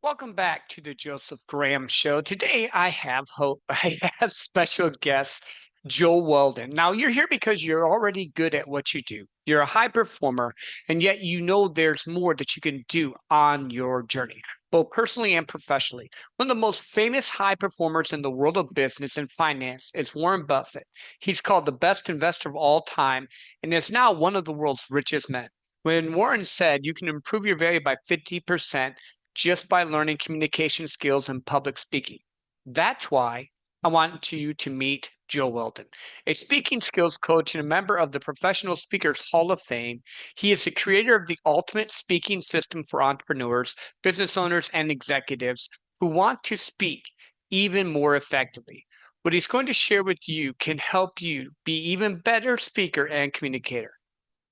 Welcome back to the Joseph Graham Show. Today I have special guest Joel Weldon. Now you're here because you're already good at what you do. You're a high performer, and yet you know there's more that you can do on your journey, both personally and professionally. One of the most famous high performers in the world of business and finance is Warren Buffett. He's called the best investor of all time and is now one of the world's richest men. When Warren said you can improve your value by 50% just by learning communication skills and public speaking. That's why I want you to meet Joe Weldon, a speaking skills coach and a member of the Professional Speakers Hall of Fame. He is the creator of the ultimate speaking system for entrepreneurs, business owners, and executives who want to speak even more effectively. What he's going to share with you can help you be even better speaker and communicator.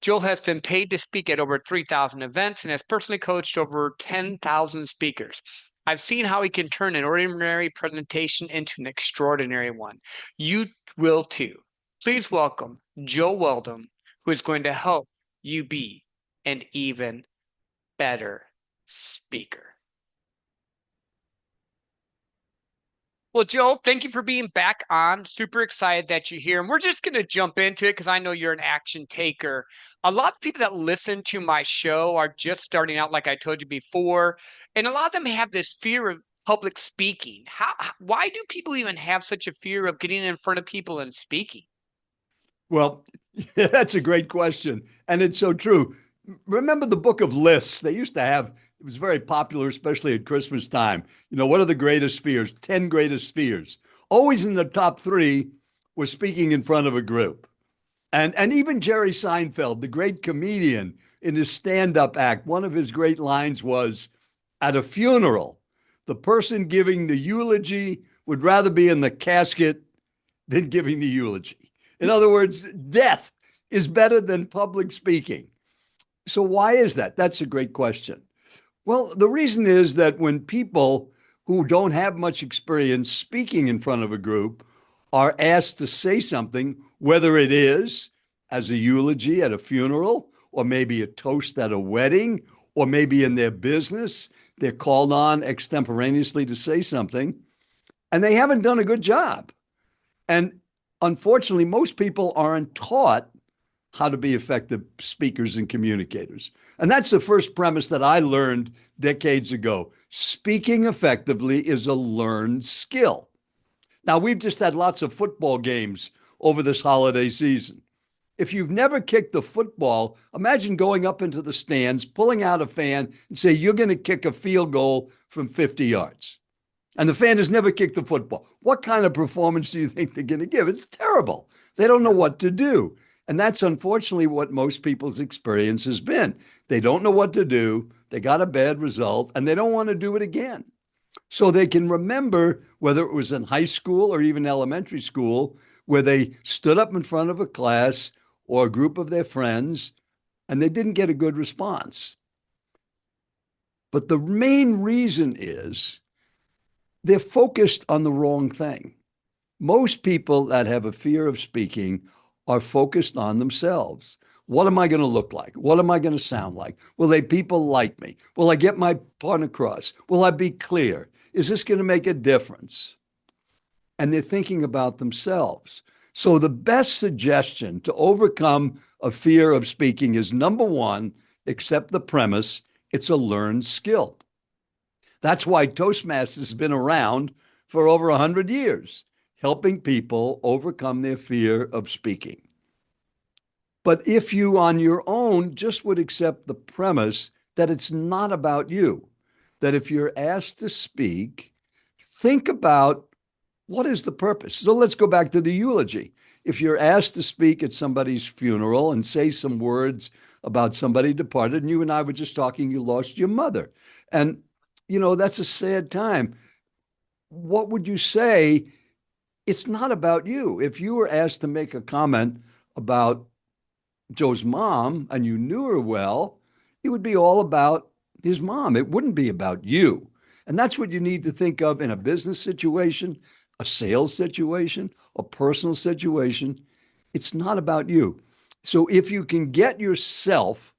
Joel has been paid to speak at over 3,000 events and has personally coached over 10,000 speakers. I've seen how he can turn an ordinary presentation into an extraordinary one. You will too. Please welcome Joel Weldon, who is going to help you be an even better speaker. Well, Joe, thank you for being back on. Super excited that you're here. And we're just going to jump into it because I know you're an action taker. A lot of people that listen to my show are just starting out, like I told you before. And a lot of them have this fear of public speaking. Why do people even have such a fear of getting in front of people and speaking? Well, that's a great question. And it's so true. Remember the book of lists? They used to have, it was very popular, especially at Christmas time. What are the greatest fears? 10 greatest fears. Always in the top three was speaking in front of a group. And even Jerry Seinfeld, the great comedian, in his stand-up act, one of his great lines was, at a funeral, the person giving the eulogy would rather be in the casket than giving the eulogy. In other words, death is better than public speaking. So, why is that? That's a great question. Well, the reason is that when people who don't have much experience speaking in front of a group are asked to say something, whether it is as a eulogy at a funeral, or maybe a toast at a wedding, or maybe in their business, they're called on extemporaneously to say something, and they haven't done a good job. And unfortunately, most people aren't taught how to be effective speakers and communicators. And that's the first premise that I learned decades ago. Speaking effectively is a learned skill. Now, we've just had lots of football games over this holiday season. If you've never kicked a football, imagine going up into the stands, pulling out a fan, and say, you're going to kick a field goal from 50 yards. And the fan has never kicked a football. What kind of performance do you think they're going to give? It's terrible. They don't know what to do. And that's unfortunately what most people's experience has been. They don't know what to do. They got a bad result and they don't want to do it again. So they can remember whether it was in high school or even elementary school, where they stood up in front of a class or a group of their friends and they didn't get a good response. But the main reason is they're focused on the wrong thing. Most people that have a fear of speaking are focused on themselves. What am I going to look like? What am I going to sound like? Will people like me? Will I get my point across? Will I be clear? Is this going to make a difference? And they're thinking about themselves. So the best suggestion to overcome a fear of speaking is, number one, accept the premise it's a learned skill. That's why Toastmasters has been around for over 100 years, helping people overcome their fear of speaking. But if you on your own just would accept the premise that it's not about you, that if you're asked to speak, think about what is the purpose. So let's go back to the eulogy. If you're asked to speak at somebody's funeral and say some words about somebody departed, and you and I were just talking, you lost your mother. And, that's a sad time. What would you say? It's not about you. If you were asked to make a comment about Joe's mom and you knew her well, it would be all about his mom. It wouldn't be about you. And that's what you need to think of in a business situation, a sales situation, a personal situation. It's not about you. So if you can get yourself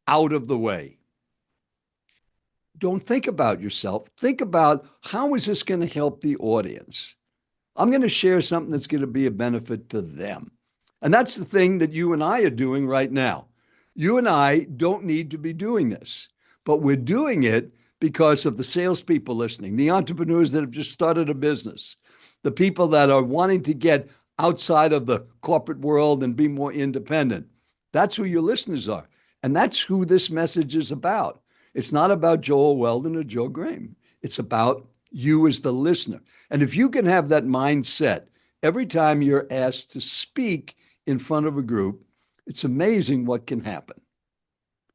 out of the way, don't think about yourself. Think about how is this going to help the audience? I'm going to share something that's going to be a benefit to them. And that's the thing that you and I are doing right now. You and I don't need to be doing this, but we're doing it because of the salespeople listening, the entrepreneurs that have just started a business, the people that are wanting to get outside of the corporate world and be more independent. That's who your listeners are. And that's who this message is about. It's not about Joel Weldon or Joe Graham. It's about you as the listener. And if you can have that mindset every time you're asked to speak in front of a group, it's amazing what can happen.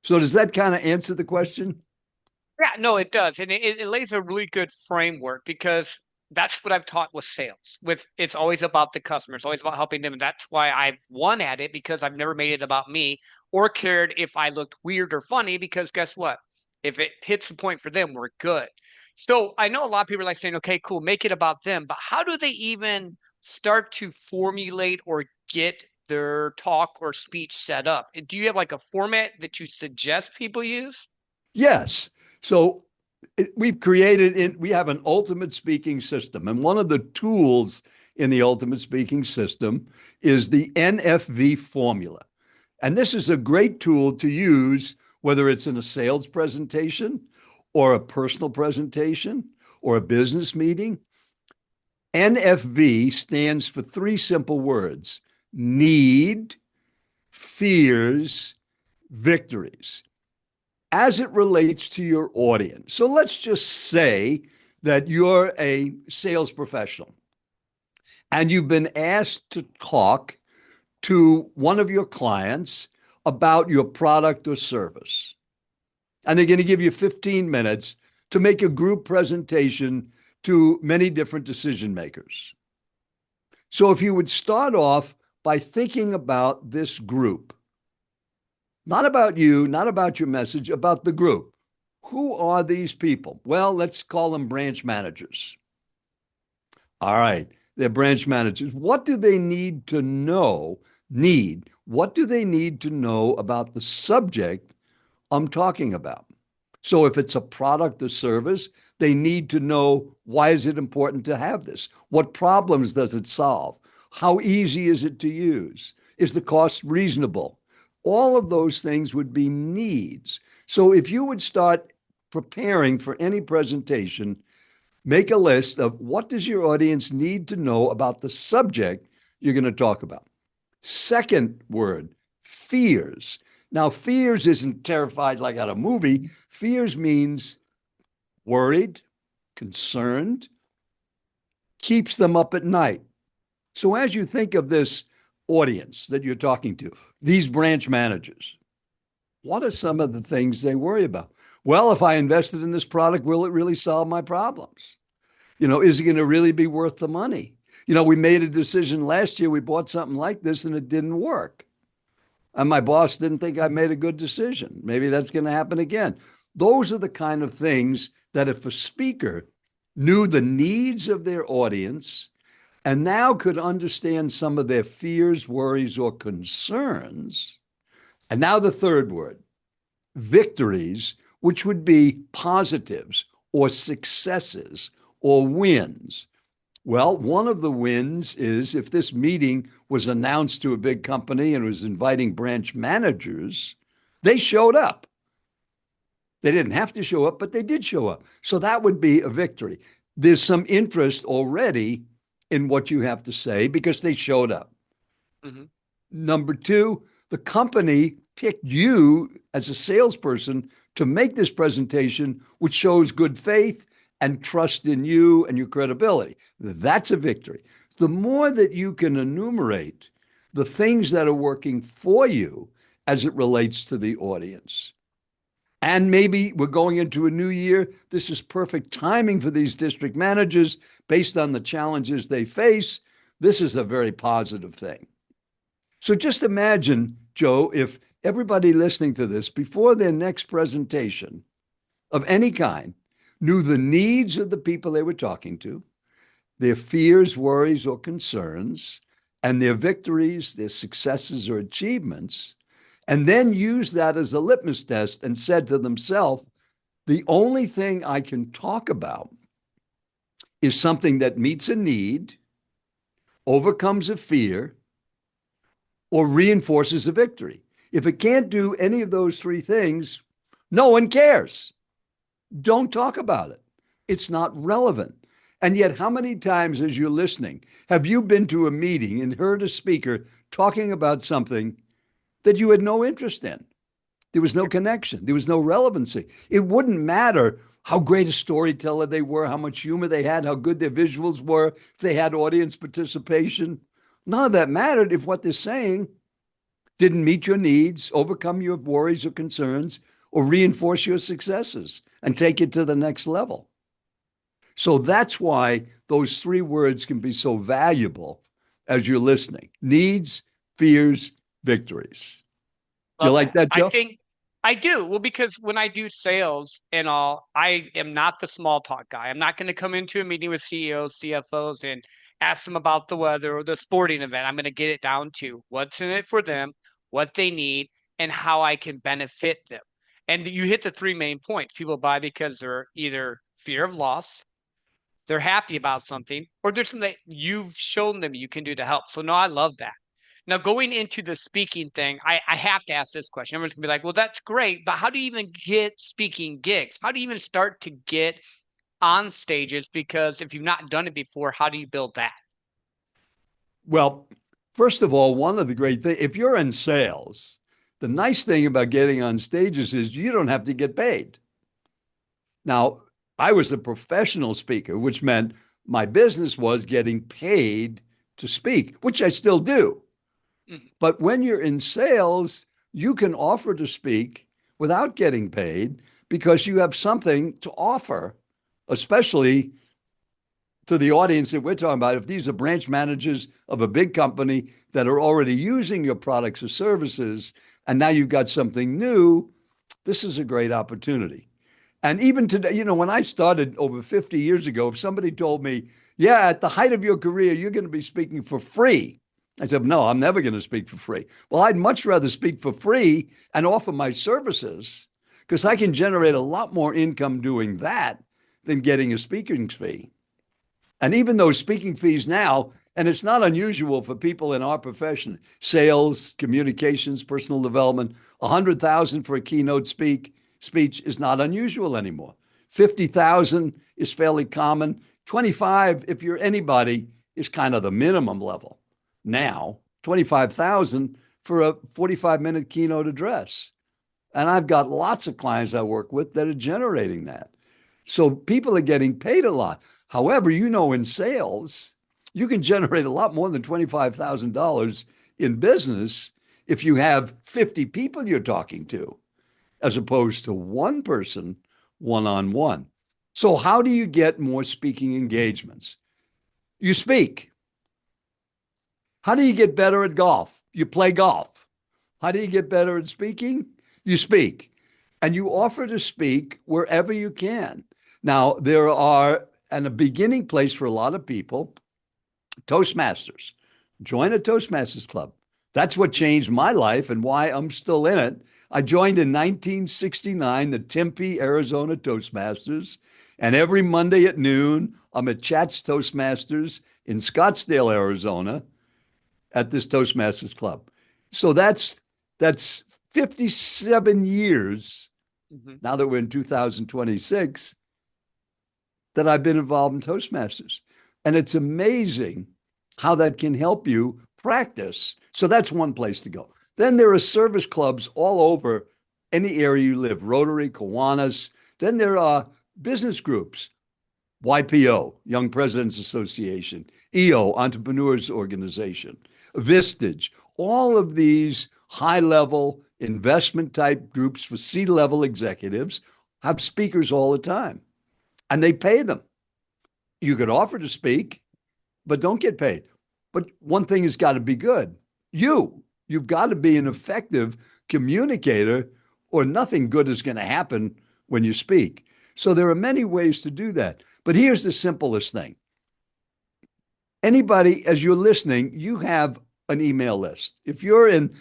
So, does that kind of answer the question? Yeah, no, it does. And it lays a really good framework because that's what I've taught with sales. With it's always about the customer. It's always about helping them. And that's why I've won at it because I've never made it about me or cared if I looked weird or funny because guess what? If it hits the point for them, we're good. So I know a lot of people are like saying, okay, cool, make it about them. But how do they even start to formulate or get their talk or speech set up? Do you have like a format that you suggest people use? Yes. So, we have an ultimate speaking system. And one of the tools in the ultimate speaking system is the NFV formula. And this is a great tool to use whether it's in a sales presentation or a personal presentation or a business meeting. NFV stands for three simple words: need, fears, victories, as it relates to your audience. So let's just say that you're a sales professional and you've been asked to talk to one of your clients about your product or service. And they're going to give you 15 minutes to make a group presentation to many different decision makers. So if you would start off by thinking about this group, not about you, not about your message, about the group. Who are these people? Well, let's call them branch managers. All right, they're branch managers. What do they need to know? What do they need to know about the subject I'm talking about? So if it's a product or service, they need to know, why is it important to have this? What problems does it solve? How easy is it to use? Is the cost reasonable? All of those things would be needs. So if you would start preparing for any presentation, make a list of what does your audience need to know about the subject you're going to talk about. Second word, fears. Now, fears isn't terrified like at a movie. Fears means worried, concerned, keeps them up at night. So as you think of this audience that you're talking to, these branch managers, what are some of the things they worry about? Well, if I invested in this product, will it really solve my problems? Is it going to really be worth the money? We made a decision last year. We bought something like this and it didn't work. And my boss didn't think I made a good decision. Maybe that's going to happen again. Those are the kind of things that if a speaker knew the needs of their audience and now could understand some of their fears, worries, or concerns. And now the third word, victories, which would be positives or successes or wins. Well, one of the wins is if this meeting was announced to a big company and was inviting branch managers, they showed up. They didn't have to show up, but they did show up. So that would be a victory. There's some interest already in what you have to say because they showed up. Mm-hmm. Number two, the company picked you as a salesperson to make this presentation, which shows good faith and trust in you and your credibility. That's a victory. The more that you can enumerate the things that are working for you as it relates to the audience. And maybe we're going into a new year. This is perfect timing for these district managers based on the challenges they face. This is a very positive thing. So just imagine, Joe, if everybody listening to this before their next presentation of any kind knew the needs of the people they were talking to, their fears, worries, or concerns, and their victories, their successes or achievements, and then used that as a litmus test and said to themselves, The only thing I can talk about is something that meets a need, overcomes a fear, or reinforces a victory. If it can't do any of those three things, no one cares. Don't talk about it. It's not relevant. And yet, how many times, as you're listening, have you been to a meeting and heard a speaker talking about something that you had no interest in? There was no connection, there was no relevancy. It wouldn't matter how great a storyteller they were, how much humor they had, how good their visuals were, if they had audience participation. None of that mattered if what they're saying didn't meet your needs, overcome your worries or concerns, or reinforce your successes and take it to the next level. So that's why those three words can be so valuable as you're listening: needs, fears, victories. Do you Love like that. that, I Joe? think I do. Well, because when I do sales and all, I am not the small talk guy. I'm not going to come into a meeting with CEOs, CFOs, and ask them about the weather or the sporting event. I'm going to get it down to what's in it for them, what they need, and how I can benefit them. And you hit the three main points. People buy because they're either fear of loss, they're happy about something, or there's something that you've shown them you can do to help. So no, I love that. Now, going into the speaking thing, I have to ask this question. Everyone's gonna be like, well, that's great, but how do you even get speaking gigs? How do you even start to get on stages? Because if you've not done it before, how do you build that? Well, first of all, one of the great things, if you're in sales, the nice thing about getting on stages is you don't have to get paid. Now, I was a professional speaker, which meant my business was getting paid to speak, which I still do. Mhm. But when you're in sales, you can offer to speak without getting paid because you have something to offer, especially to the audience that we're talking about. If these are branch managers of a big company that are already using your products or services, and now you've got something new, this is a great opportunity. And even today, when I started over 50 years ago, if somebody told me, yeah, at the height of your career, you're going to be speaking for free, I said, no, I'm never going to speak for free. Well, I'd much rather speak for free and offer my services because I can generate a lot more income doing that than getting a speaking fee. And even those speaking fees now, and it's not unusual for people in our profession, sales, communications, personal development, 100,000 for a keynote speech is not unusual anymore. 50,000 is fairly common. 25, if you're anybody, is kind of the minimum level. Now, 25,000 for a 45-minute keynote address. And I've got lots of clients I work with that are generating that. So people are getting paid a lot. However, in sales, you can generate a lot more than $25,000 in business if you have 50 people you're talking to, as opposed to one person one on one. So, how do you get more speaking engagements? You speak. How do you get better at golf? You play golf. How do you get better at speaking? You speak. And you offer to speak wherever you can. Now, there are, and a beginning place for a lot of people, Toastmasters. Join a Toastmasters club. That's what changed my life and why I'm still in it. I joined in 1969 the Tempe, Arizona Toastmasters. And every Monday at noon, I'm at Chat's Toastmasters in Scottsdale, Arizona, at this Toastmasters club. So that's 57 years, Mhm. now that we're in 2026, that I've been involved in Toastmasters. And it's amazing how that can help you practice. So that's one place to go. Then there are service clubs all over any area you live: Rotary, Kiwanis. Then there are business groups: YPO, Young Presidents Association, EO, Entrepreneurs Organization, Vistage. All of these high level investment type groups for C-level executives have speakers all the time, and they pay them. You could offer to speak, but don't get paid. But one thing has got to be good. You've got to be an effective communicator, or nothing good is going to happen when you speak. So there are many ways to do that. But here's the simplest thing. Anybody, as you're listening, you have an email list. If you're in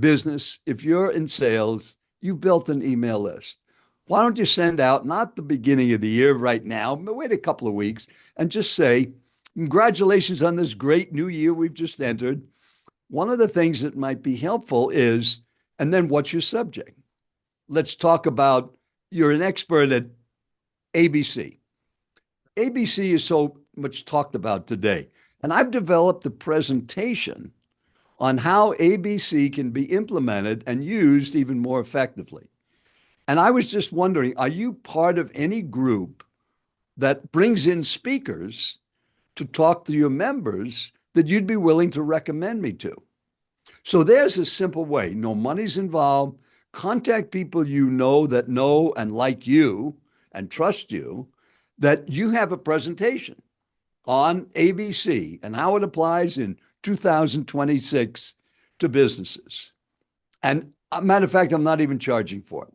business, if you're in sales, you've built an email list. Why don't you send out, not the beginning of the year right now, but wait a couple of weeks and just say, congratulations on this great new year we've just entered. One of the things that might be helpful is, and then what's your subject? Let's talk about, you're an expert at ABC. ABC is so much talked about today. And I've developed a presentation on how ABC can be implemented and used even more effectively. And I was just wondering, are you part of any group that brings in speakers to talk to your members that you'd be willing to recommend me to? So there's a simple way. No money's involved. Contact people you know and like you and trust you, that you have a presentation on ABC and how it applies in 2026 to businesses. And a matter of fact, I'm not even charging for it.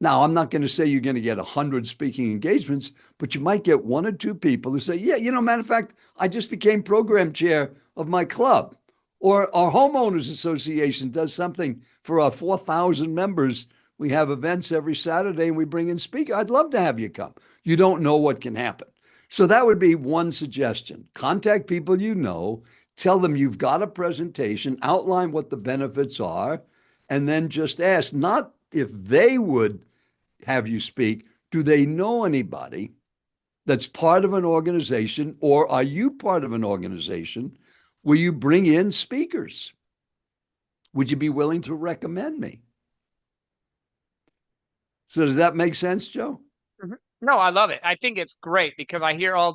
Now, I'm not going to say you're going to get 100 speaking engagements, but you might get one or two people who say, yeah, matter of fact, I just became program chair of my club. Or our homeowners association does something for our 4,000 members. We have events every Saturday and we bring in speakers. I'd love to have you come. You don't know what can happen. So that would be one suggestion. Contact people you know, tell them you've got a presentation, outline what the benefits are, and then just ask, not if they would have you speak, do they know anybody that's part of an organization, or are you part of an organization where you bring in speakers? Would you be willing to recommend me? So does that make sense, Joe? Mhm. No, I love it. I think it's great because I hear I'm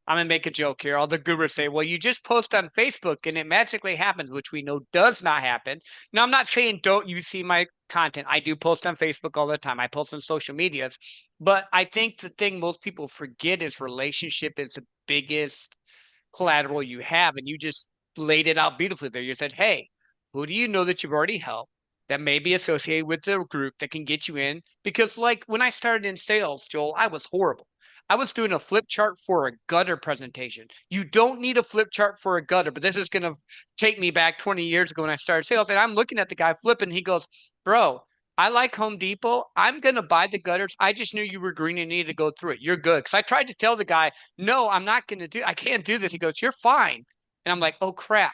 gonna make a joke here, all the gurus say, well, you just post on Facebook and it magically happens, which we know does not happen. Now, I'm not saying don't you see my content. I do post on Facebook all the time. I post on social medias. But I think the thing most people forget is relationship is the biggest collateral you have. And you just laid it out beautifully there. You said, hey, who do you know that you've already helped that may be associated with the group that can get you in? Because, like, when I started in sales, Joel, I was horrible. I was doing a flip chart for a gutter presentation. You don't need a flip chart for a gutter, but this is going to take me back 20 years ago when I started sales. And I'm looking at the guy flipping. He goes, bro, I like Home Depot. I'm going to buy the gutters. I just knew you were green and needed to go through it. You're good. Because I tried to tell the guy, no, I'm not going to I can't do this. He goes, you're fine. And I'm like, oh, crap.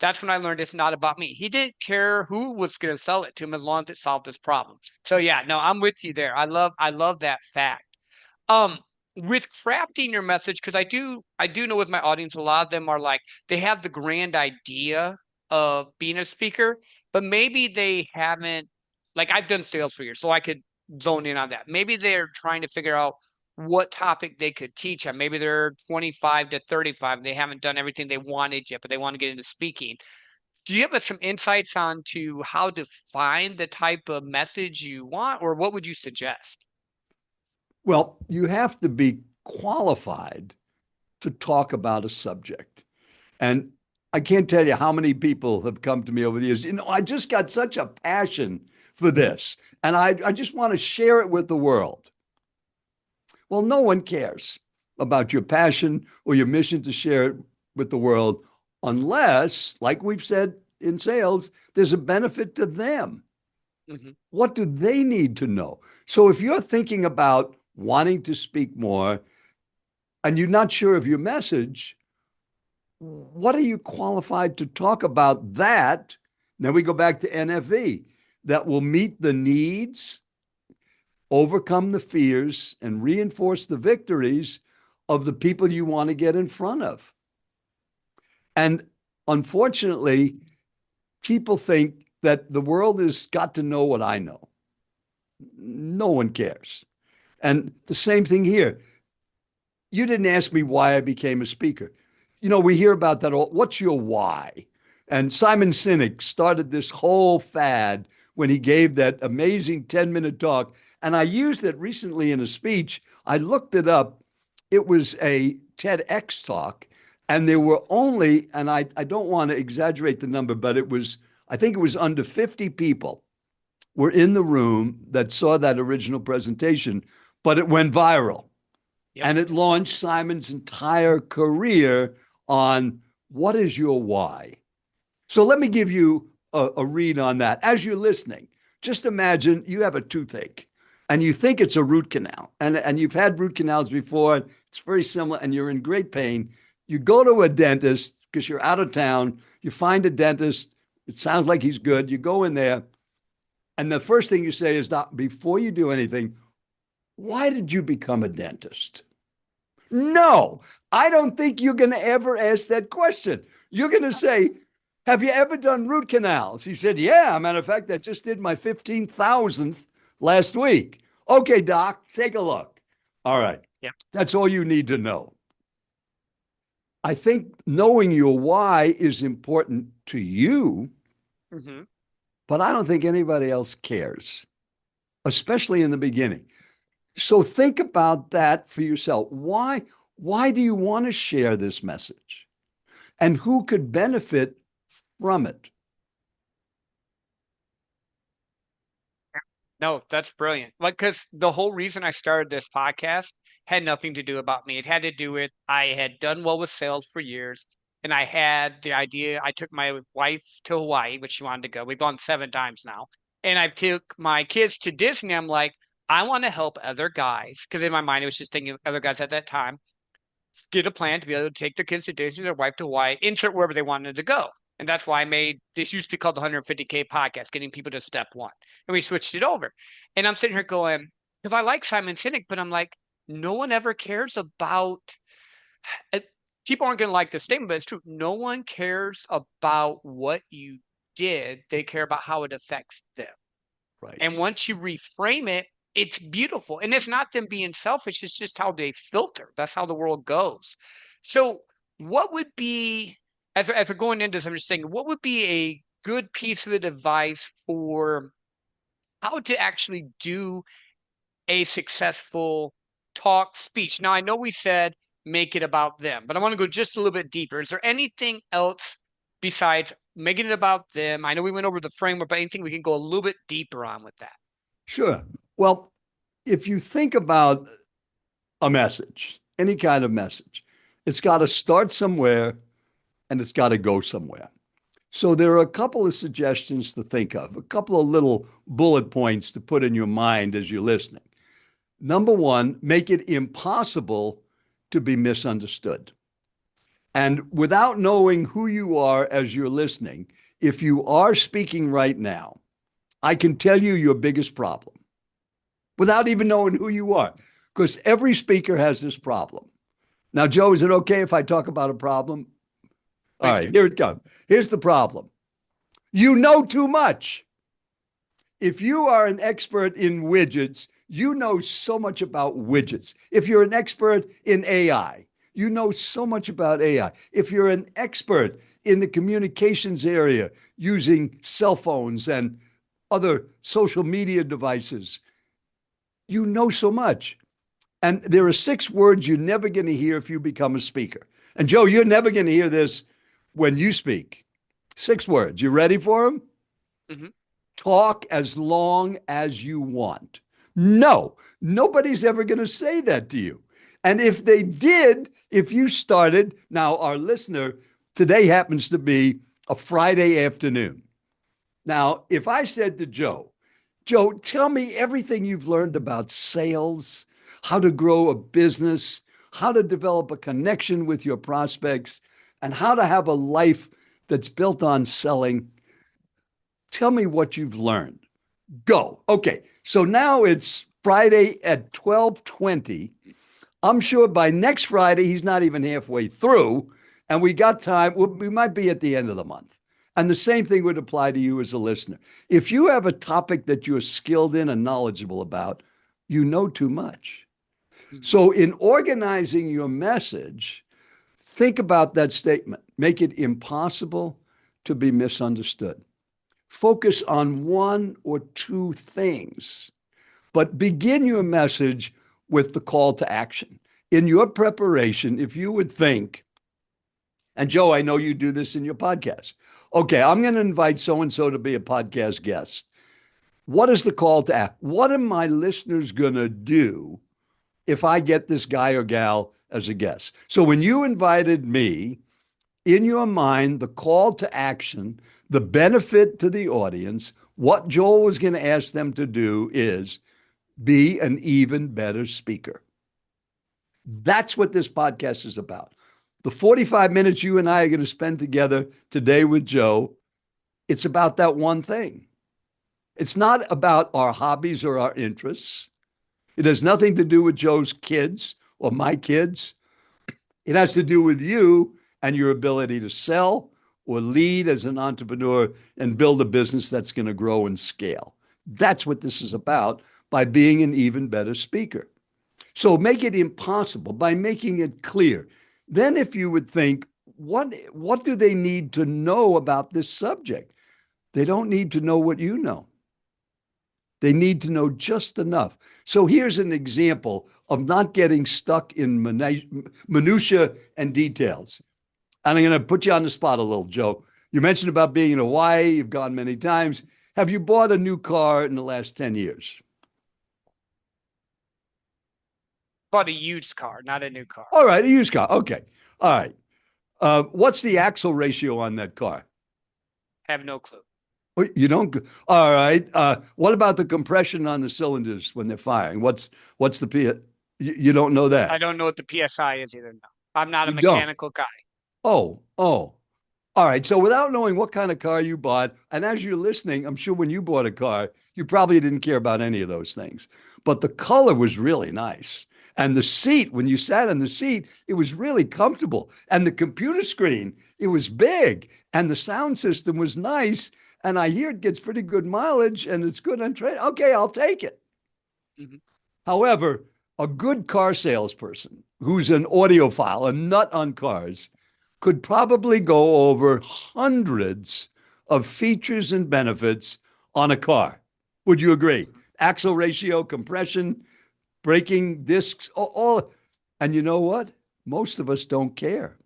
That's when I learned it's not about me. He didn't care who was going to sell it to him as long as it solved his problem. So yeah, no, I'm with you there. I love that fact. Um, with crafting your message, because I do know with my audience, a lot of them are like they have the grand idea of being a speaker, but maybe they haven't, like I've done sales for years, so I could zone in on that. Maybe they're trying to figure out what topic they could teach on. Maybe they're 25 to 35. They haven't done everything they wanted yet, but they want to get into speaking. Do you have some insights on to how to find the type of message you want, or what would you suggest? Well, you have to be qualified to talk about a subject. And I can't tell you how many people have come to me over the years. I just got such a passion for this, and I just want to share it with the world. Well, no one cares about your passion or your mission to share it with the world unless, like we've said in sales, there's a benefit to them. Mhm. What do they need to know? So if you're thinking about wanting to speak more and you're not sure of your message, what are you qualified to talk about that? Then we go back to NFV, that will meet the needs, overcome the fears, and reinforce the victories of the people you want to get in front of. And unfortunately, people think that the world has got to know what I know. No one cares. And the same thing here. You didn't ask me why I became a speaker. We hear about that all. What's your why? And Simon Sinek started this whole fad when he gave that amazing 10-minute talk. And I used it recently in a speech. I looked it up. It was a TEDx talk. And there were only, and I don't want to exaggerate the number, but I think it was under 50 people were in the room that saw that original presentation, but it went viral. Yep. And it launched Simon's entire career on what is your why. So let me give you a read on that. As you're listening, just imagine you have a toothache. and you think it's a root canal, and you've had root canals before, it's very similar, and you're in great pain. You go to a dentist because you're out of town. You find a dentist. It sounds like he's good. You go in there, and the first thing you say is, "Doc, before you do anything, why did you become a dentist?" No, I don't think you're going to ever ask that question. You're going to say, "Have you ever done root canals?" He said, "Yeah. Matter of fact, I just did my 15,000th last week." "Okay, doc, take a look." All right. Yeah. That's all you need to know. I think knowing your why is important to you, Hmm. but I don't think anybody else cares, especially in the beginning. So think about that for yourself. Why do you want to share this message? And who could benefit from it? No, that's brilliant. Like, because the whole reason I started this podcast had nothing to do about me. It had to do with I had done well with sales for years, and I had the idea. I took my wife to Hawaii, which she wanted to go. We've gone 7 times now, and I took my kids to Disney. I'm like, I want to help other guys because in my mind it was just thinking of other guys at that time get a plan to be able to take their kids to Disney, their wife to Hawaii, insert wherever they wanted to go. And that's why I made this used to be called the 150K podcast, getting people to step one. And we switched it over. And I'm sitting here going, because I like Simon Sinek, but I'm like, no one ever cares about it. People aren't going to like this statement, but it's true. No one cares about what you did. They care about how it affects them. Right. And once you reframe it, it's beautiful. And it's not them being selfish, it's just how they filter. That's how the world goes. So, what would be, as we're going into this, I'm just thinking, what would be a good piece of advice for how to actually do a successful talk speech? Now, I know we said make it about them, but I want to go just a little bit deeper. Is there anything else besides making it about them? I know we went over the framework, but anything we can go a little bit deeper on with that? Sure. Well, if you think about a message, any kind of message, it's got to start somewhere and it's got to go somewhere. So there are a couple of suggestions to think of, a couple of little bullet points to put in your mind as you're listening. Number one, make it impossible to be misunderstood. And without knowing who you are as you're listening, if you are speaking right now, I can tell you your biggest problem without even knowing who you are, because every speaker has this problem. Now, Joe, is it okay if I talk about a problem? All Please right, do. here it comes. Here's the problem. You know too much. If you are an expert in widgets, you know so much about widgets. If you're an expert in AI, you know so much about AI. If you're an expert in the communications area using cell phones and other social media devices, you know so much. And there are 6 words you're never going to hear if you become a speaker. And Joe, you're never going to hear this when you speak. 6 words. You ready for them? Hmm. Talk as long as you want. No, nobody's ever going to say that to you. And if they did, if you started, now our listener today happens to be a Friday afternoon. Now, if I said to Joe, Joe, tell me everything you've learned about sales, how to grow a business, how to develop a connection with your prospects, and how to have a life that's built on selling. Tell me what you've learned. Go. Okay. So now it's Friday at 12:20. I'm sure by next Friday he's not even halfway through, and we got time. We might be at the end of the month. And the same thing would apply to you as a listener. If you have a topic that you're skilled in and knowledgeable about, you know too much. So, in organizing your message, think about that statement. Make it impossible to be misunderstood. Focus on one or two things, but begin your message with the call to action. In your preparation, if you would think, and Joe, I know you do this in your podcast. Okay, I'm going to invite so and so to be a podcast guest. What is the call to act? What are my listeners going to do if I get this guy or gal as a guest? So when you invited me, in your mind, the call to action, the benefit to the audience, what Joel was going to ask them to do is Be an even better speaker. That's what this podcast is about. The 45 minutes you and I are going to spend together today with Joe, it's about that one thing. It's not about our hobbies or our interests. It has nothing to do with Joe's kids or my kids. It has to do with you and your ability to sell or lead as an entrepreneur and build a business that's going to grow and scale. That's what this is about by being an even better speaker. So make it impossible by making it clear. Then, if you would think, what do they need to know about this subject? They don't need to know what you know. They need to know just enough. So here's an example of not getting stuck in minutia and details. And I'm going to put you on the spot a little, Joe. You mentioned about being in Hawaii. You've gone many times. Have you bought a new car in the last 10 years? Bought a used car, not a new car. All right, a used car. Okay. All right. What's the axle ratio on that car? Have no clue. You don't. All right. What about the compression on the cylinders when they're firing? What's the P? You don't know I that. don't know what the PSI is either. No. I'm not a You don't. mechanical guy. Oh. All right. So without knowing what kind of car you bought, and as you're listening, I'm sure when you bought a car, you probably didn't care about any of those things. But the color was really nice. And the seat, when you sat in the seat, it was really comfortable. And the computer screen, it was big. And the sound system was nice. And I hear it gets pretty good mileage and it's good on trade. Okay, I'll take it. Mhm. However, a good car salesperson who's an audiophile, a nut on cars, could probably go over hundreds of features and benefits on a car. Would you agree? Axle ratio, compression, braking discs, all. And you know what? Most of us don't care.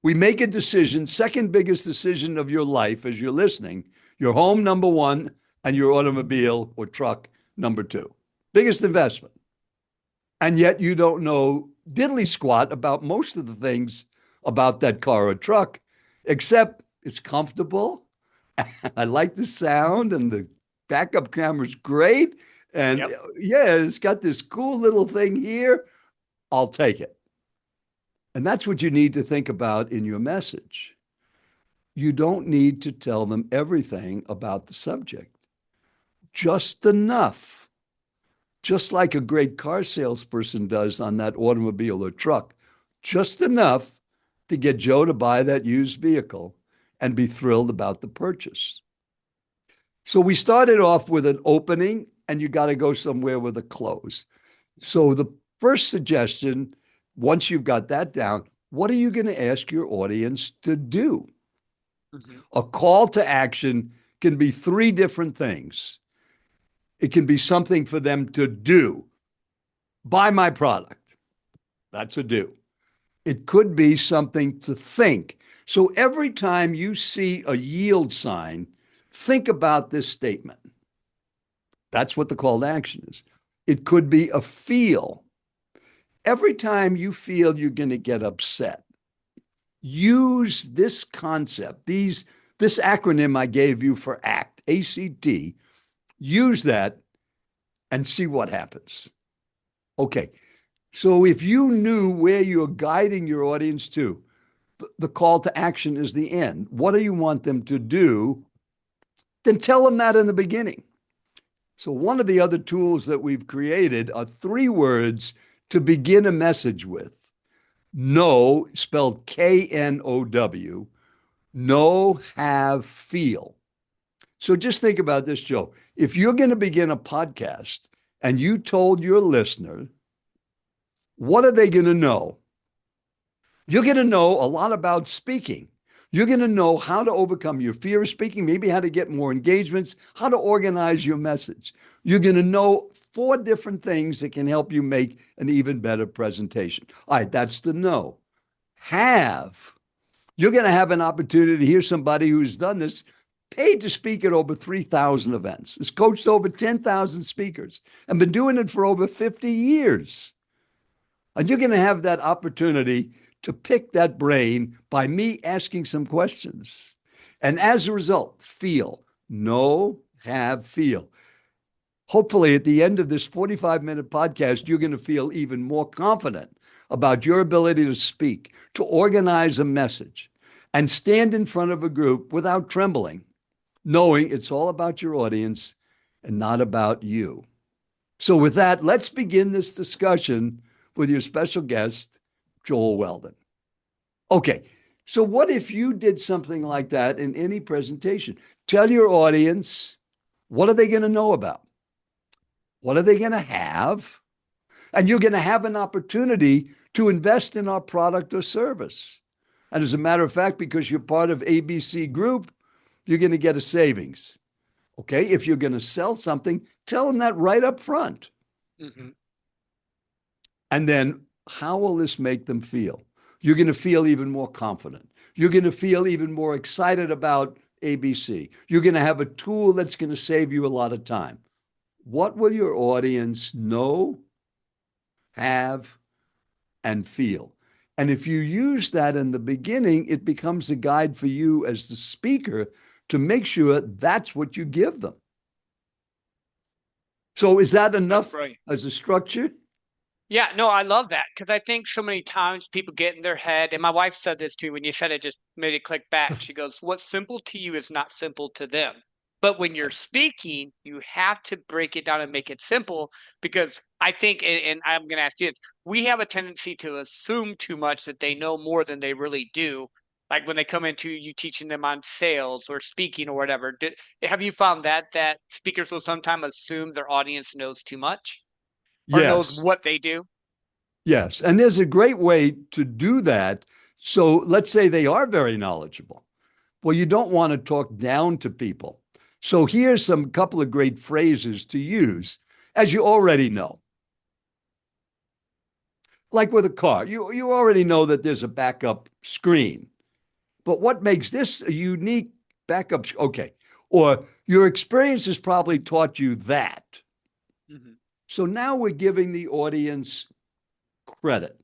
We make a decision, second biggest decision of your life as you're listening, your home, number one, and your automobile or truck, number two. Biggest investment. And yet you don't know diddly squat about most of the things about that car or truck, except it's comfortable. I like the sound and the backup camera's great. And Yep. yeah, it's got this cool little thing here. I'll take it. And that's what you need to think about in your message. You don't need to tell them everything about the subject, just enough, just like a great car salesperson does on that automobile or truck, just enough to get Joe to buy that used vehicle and be thrilled about the purchase. So we started off with an opening, and you got to go somewhere with a close. So the first suggestion, once you've got that down, what are you going to ask your audience to do? Mhm. A call to action can be three different things. It can be something for them to do. Buy my product. That's a do. It could be something to think. So every time you see a yield sign, think about this statement. That's what the call to action is. It could be a feel. Every time you feel you're going to get upset, use this concept, this acronym I gave you for ACT, ACT, use that and see what happens. Okay. So if you knew where you're guiding your audience to, the call to action is the end. What do you want them to do? Then tell them that in the beginning. So one of the other tools that we've created are three words to begin a message with. Know, spelled K-N-O-W, know, have, feel. So just think about this, Joe. If you're going to begin a podcast and you told your listener, what are they going to know? You're going to know a lot about speaking. You're going to know how to overcome your fear of speaking, maybe how to get more engagements, how to organize your message. You're going to know four different things that can help you make an even better presentation. All right, that's the know. Have. You're going to have an opportunity to hear somebody who's done this, paid to speak at over 3,000 events, has coached over 10,000 speakers, and been doing it for over 50 years. And you're going to have that opportunity to pick that brain by me asking some questions. And as a result, feel, know, have, feel. Hopefully, at the end of this 45-minute podcast, you're going to feel even more confident about your ability to speak, to organize a message, and stand in front of a group without trembling, knowing it's all about your audience and not about you. So, with that, let's begin this discussion with your special guest, Joel Weldon. Okay, so what if you did something like that in any presentation? Tell your audience, what are they going to know about? What are they going to have? And you're going to have an opportunity to invest in our product or service. And as a matter of fact, because you're part of ABC Group, you're going to get a savings. Okay. If you're going to sell something, tell them that right up front. Hmm. And then how will this make them feel? You're going to feel even more confident. You're going to feel even more excited about ABC. You're going to have a tool that's going to save you a lot of time. What will your audience know, have, and feel? And if you use that in the beginning, it becomes a guide for you as the speaker to make sure that's what you give them. So is that That's enough brilliant. as a structure? Yeah, no, I love that because I think so many times people get in their head, and my wife said this too. When you said it, just made it click back. She goes, "What's simple to you is not simple to them." But when you're speaking, you have to break it down and make it simple because I think, and I'm going to ask you, we have a tendency to assume too much that they know more than they really do. Like when they come into you teaching them on sales or speaking or whatever. Have you found that speakers will sometimes assume their audience knows too much or knows Yes. what they do? Yes. And there's a great way to do that. So let's say they are very knowledgeable. Well, you don't want to talk down to people. So here's some couple of great phrases to use, as you already know. Like with a car, you already know that there's a backup screen. But what makes this a unique backup? Okay. Or your experience has probably taught you that. Mhm. So now we're giving the audience credit.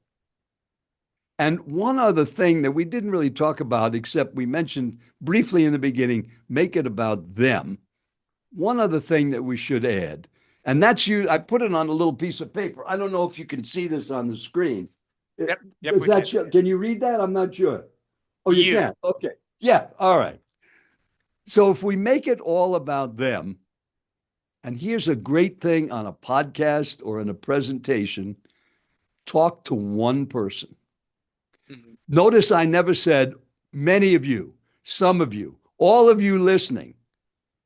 And one other thing that we didn't really talk about, except we mentioned briefly in the beginning, make it about them. One other thing that we should add, and that's you. I put it on a little piece of paper. I don't know if you can see this on the screen. Yep, yep, Does we that can. show? Can you read that? I'm not sure. Oh, you You. can. Okay. Yeah. All right. So if we make it all about them, and here's a great thing on a podcast or in a presentation, talk to one person. Mhm. Notice I never said many of you, some of you, all of you listening.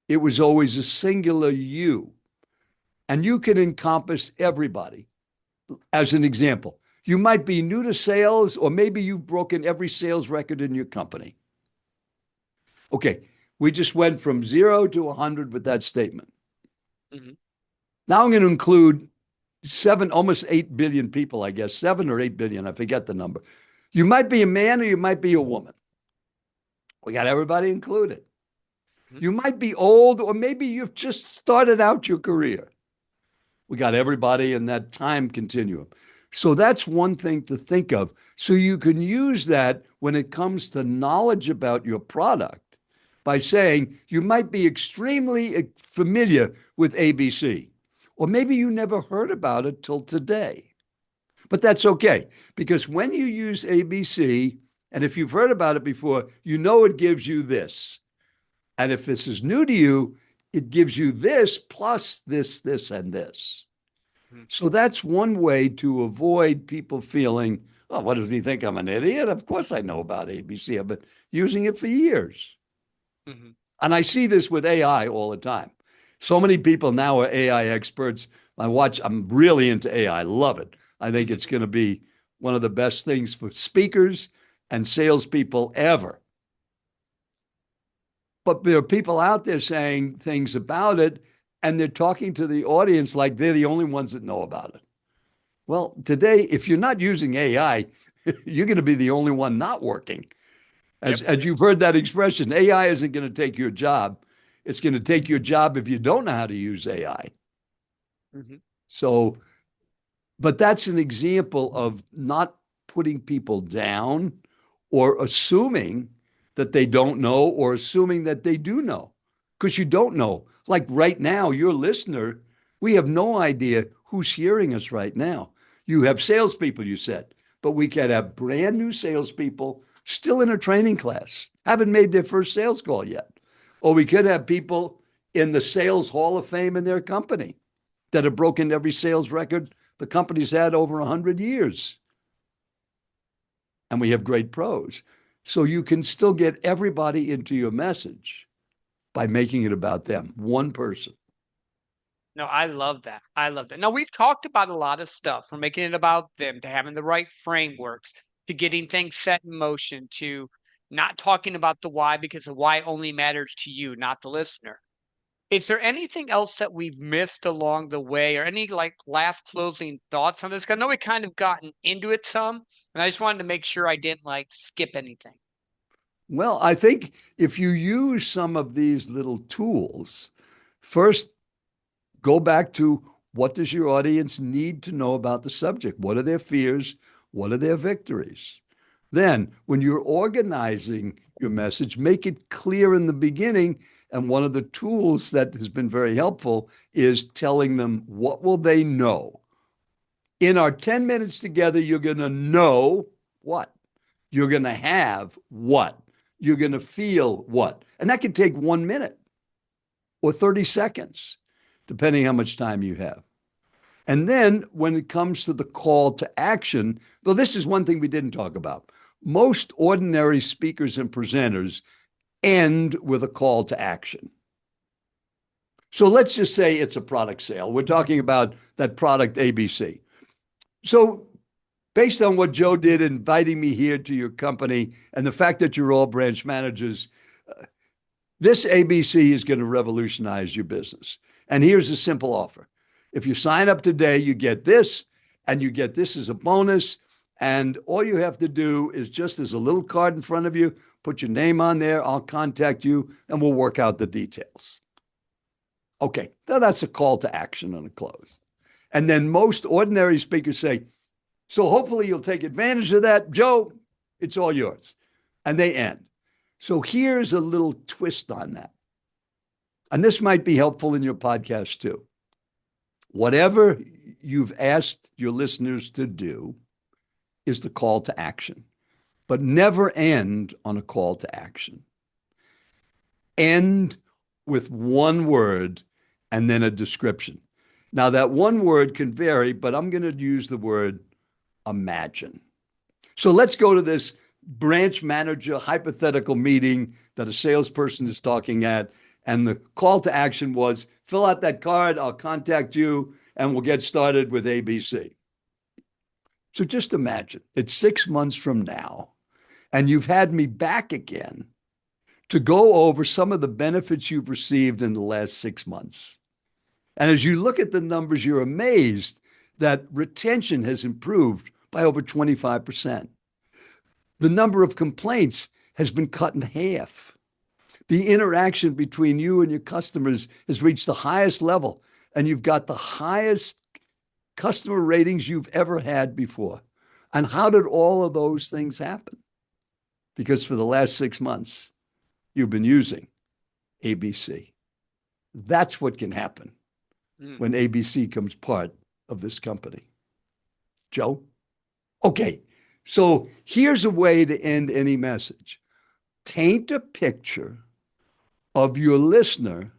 It was always a singular you. And you can encompass everybody. As an example, you might be new to sales, or maybe you've broken every sales record in your company. Okay, we just went from 0 to 100 with that statement. Mhm. Now I'm going to include seven, almost 8 billion people, I guess, 7 or 8 billion, I forget the number. You might be a man or you might be a woman. We got everybody included. Mhm. You might be old, or maybe you've just started out your career. We got everybody in that time continuum. So that's one thing to think of. So you can use that when it comes to knowledge about your product by saying you might be extremely familiar with ABC, or maybe you never heard about it till today. But that's okay, because when you use ABC, and if you've heard about it before, you know it gives you this. And if this is new to you, it gives you this plus this, and this. Mhm. So that's one way to avoid people feeling, oh, what does he think? I'm an idiot? Of course I know about ABC. I've been using it for years. Mhm. And I see this with AI all the time. So many people now are AI experts. I'm really into AI. I love it. I think Mhm. it's going to be one of the best things for speakers and salespeople ever. But there are people out there saying things about it, and they're talking to the audience like they're the only ones that know about it. Well, today, if you're not using AI, you're going to be the only one not working. Yep. As you've heard that expression, AI isn't going to take your job. It's going to take your job if you don't know how to use AI. Mhm. So, but that's an example of not putting people down or assuming that they don't know or assuming that they do know because you don't know. Like right now, your listener We have no idea who's hearing us right now. You have salespeople, you said, but we could have brand new salespeople still in a training class, haven't made their first sales call yet. Or we could have people in the sales hall of fame in their company that have broken every sales record the company's had over 100 years. And we have great pros. So you can still get everybody into your message by making it about them, one person. No, I love that. I love that. Now, we've talked about a lot of stuff from making it about them to having the right frameworks to getting things set in motion to not talking about the why because the why only matters to you, not the listener. Is there anything else that we've missed along the way or any like last closing thoughts on this? 'Cause I know we kind of gotten into it some, and I just wanted to make sure I didn't like skip anything. Well, I think if you use some of these little tools, first go back to what does your audience need to know about the subject? What are their fears? What are their victories? Then, when you're organizing your message, make it clear in the beginning. And one of the tools that has been very helpful is telling them what will they know. In our 10 minutes together, you're going to know what? You're going to have what? You're going to feel what? And that can take 1 minute or 30 seconds, depending how much time you have. And then when it comes to the call to action, well, this is one thing we didn't talk about. Most ordinary speakers and presenters end with a call to action. So let's just say it's a product sale. We're talking about that product ABC. So, based on what Joe did inviting me here to your company and the fact that you're all branch managers, this ABC is going to revolutionize your business. And here's a simple offer. If you sign up today, you get this, and you get this as a bonus. And all you have to do is just there's a little card in front of you, put your name on there, I'll contact you, and we'll work out the details. Okay, now that's a call to action and a close. And then most ordinary speakers say, so hopefully you'll take advantage of that. Joe, it's all yours. And they end. So here's a little twist on that. And this might be helpful in your podcast too. Whatever you've asked your listeners to do is the call to action, but never end on a call to action. End with one word and then a description. Now, that one word can vary, but I'm going to use the word imagine. So let's go to this branch manager hypothetical meeting that a salesperson is talking at. And the call to action was fill out that card, I'll contact you, and we'll get started with ABC. So just imagine it's 6 months from now, and you've had me back again to go over some of the benefits you've received in the last 6 months. And as you look at the numbers, you're amazed that retention has improved by over 25%. The number of complaints has been cut in half. The interaction between you and your customers has reached the highest level, and you've got the highest customer ratings you've ever had before. And how did all of those things happen? Because for the last 6 months, you've been using ABC. That's what can happen when ABC becomes part of this company. Joe? Okay, so here's a way to end any message. Paint a picture of your listener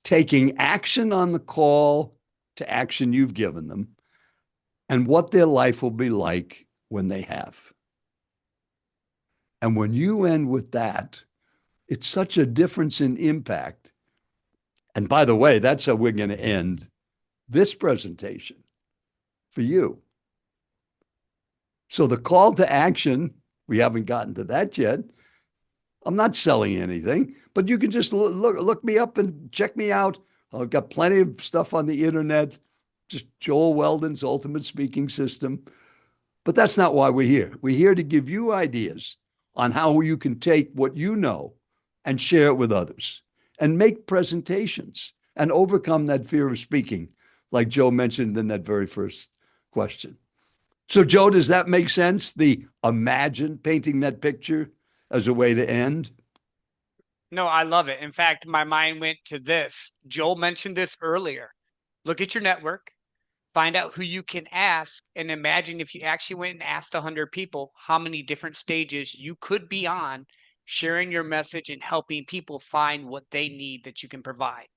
taking action on the call to action you've given them and what their life will be like when they have. And when you end with that, it's such a difference in impact. And by the way, that's how we're going to end this presentation for you. So the call to action, we haven't gotten to that yet. I'm not selling anything, but you can just look me up and check me out. I've got plenty of stuff on the internet, just Joel Weldon's Ultimate Speaking System. But that's not why we're here. We're here to give you ideas on how you can take what you know and share it with others and make presentations and overcome that fear of speaking, like Joe mentioned in that very first question. So, Joe, does that make sense? The imagine painting that picture as a way to end? No, I love it. In fact, my mind went to this. Joel mentioned this earlier. Look at your network, find out who you can ask, and imagine if you actually went and asked 100 people how many different stages you could be on, sharing your message and helping people find what they need that you can provide.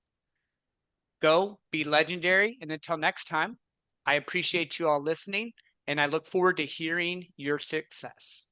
Go be legendary. And until next time, I appreciate you all listening and I look forward to hearing your success.